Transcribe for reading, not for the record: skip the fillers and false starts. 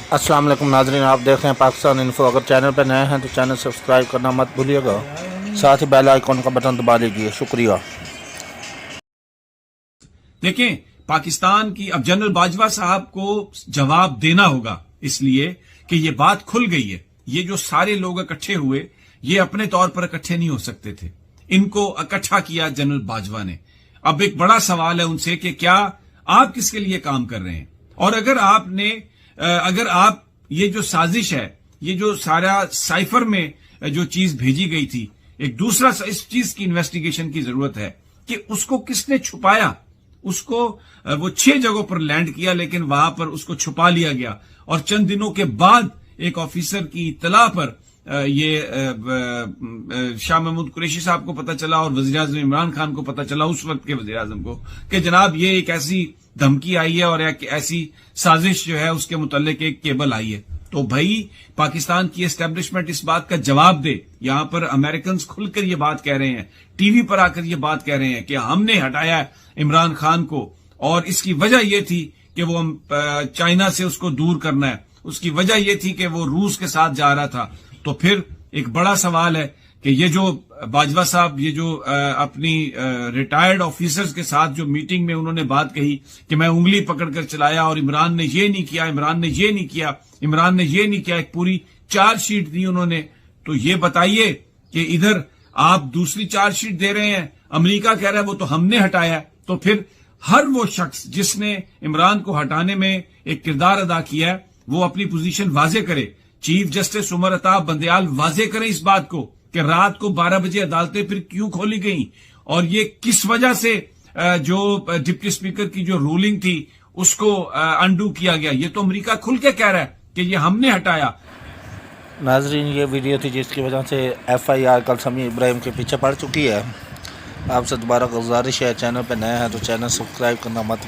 अस्सलाम वालेकुम नाजरीन, आप देख रहे हैं पाकिस्तान इन्फो। अगर चैनल पर नए हैं तो चैनल सब्सक्राइब करना मत भूलिएगा, साथ ही बेल आइकन का बटन दबा लीजिए। शुक्रिया। देखें, पाकिस्तान की अब जनरल बाजवा साहब को जवाब देना होगा, इसलिए कि ये बात खुल गई है। ये जो सारे लोग इकट्ठे हुए, ये अपने तौर पर इकट्ठे नहीं हो सकते थे, इनको इकट्ठा किया जनरल बाजवा ने। अब एक बड़ा सवाल है उनसे कि क्या आप किसके लिए काम कर रहे हैं, और अगर आप ये जो साजिश है, ये जो सारा साइफर में जो चीज भेजी गई थी, एक दूसरा इस चीज की इन्वेस्टिगेशन की जरूरत है कि उसको किसने छुपाया। उसको वो 6 जगहों पर लैंड किया, लेकिन वहां पर उसको छुपा लिया गया, और चंद दिनों के बाद एक ऑफिसर की इत्तला पर ये शाह महमूद कुरैशी साहब को पता चला और वजीर आजम इमरान खान को पता चला, उस वक्त के वजीर आजम को, कि जनाब ये एक ऐसी धमकी आई है और एक ऐसी साजिश जो है उसके मुतल्लिक एक केबल आई है। तो भाई पाकिस्तान की एस्टेब्लिशमेंट इस बात का जवाब दे। यहां पर अमेरिकन खुलकर ये बात कह रहे हैं, टीवी पर आकर ये बात कह रहे हैं कि हमने हटाया इमरान खान को, और इसकी वजह यह थी कि वो चाइना से उसको दूर करना है, उसकी वजह यह थी कि वो रूस के साथ जा रहा था। तो फिर एक बड़ा सवाल है कि ये जो बाजवा साहब, ये जो अपनी रिटायर्ड ऑफिसर्स के साथ जो मीटिंग में उन्होंने बात कही कि मैं उंगली पकड़कर चलाया और इमरान ने ये नहीं किया, इमरान ने ये नहीं किया, इमरान ने ये नहीं किया, एक पूरी चार्जशीट दी उन्होंने। तो ये बताइए कि इधर आप दूसरी चार्जशीट दे रहे हैं, अमेरिका कह रहा है वो तो हमने हटाया। तो फिर हर वो शख्स जिसने इमरान को हटाने में एक किरदार अदा किया है, वो अपनी पोजीशन वाजे करे। चीफ जस्टिस उमर अता बंदयाल वाजे करें इस बात को कि रात को 12 बजे अदालतें फिर क्यों खोली गई, और ये किस वजह से जो डिप्टी स्पीकर की जो रूलिंग थी उसको अंडू किया गया। ये तो अमेरिका खुल के कह रहा है कि ये हमने हटाया। नाजरीन, ये वीडियो थी जिसकी वजह से FIR कल समी इब्राहिम के पीछे पड़ चुकी है। आपसे दोबारा गुजारिश है, चैनल पर नए हैं तो चैनल सब्सक्राइब करना मत